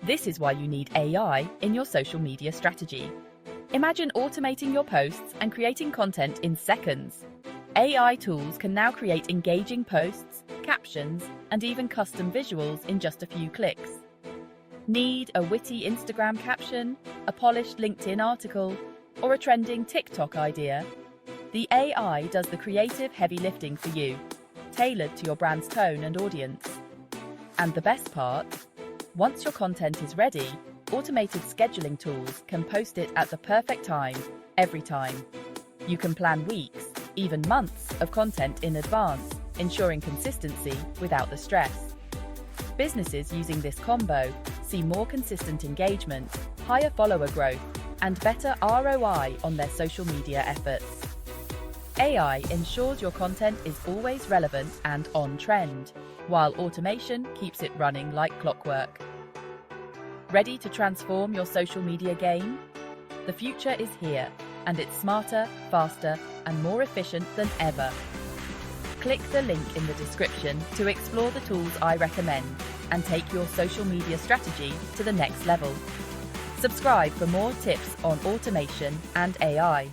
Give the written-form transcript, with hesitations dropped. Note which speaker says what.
Speaker 1: This is why you need AI in your social media strategy. Imagine automating your posts and creating content in seconds. AI tools can now create engaging posts, captions, and even custom visuals in just a few clicks. Need a witty Instagram caption, a polished LinkedIn article, or a trending TikTok idea? The AI does the creative heavy lifting for you, tailored to your brand's tone and audience. And the best part? Once your content is ready, automated scheduling tools can post it at the perfect time, every time. You can plan weeks, even months of content in advance, ensuring consistency without the stress. Businesses using this combo see more consistent engagement, higher follower growth, and better ROI on their social media efforts. AI ensures your content is always relevant and on trend, while automation keeps it running like clockwork. Ready to transform your social media game? The future is here, and it's smarter, faster, and more efficient than ever. Click the link in the description to explore the tools I recommend and take your social media strategy to the next level. Subscribe for more tips on automation and AI.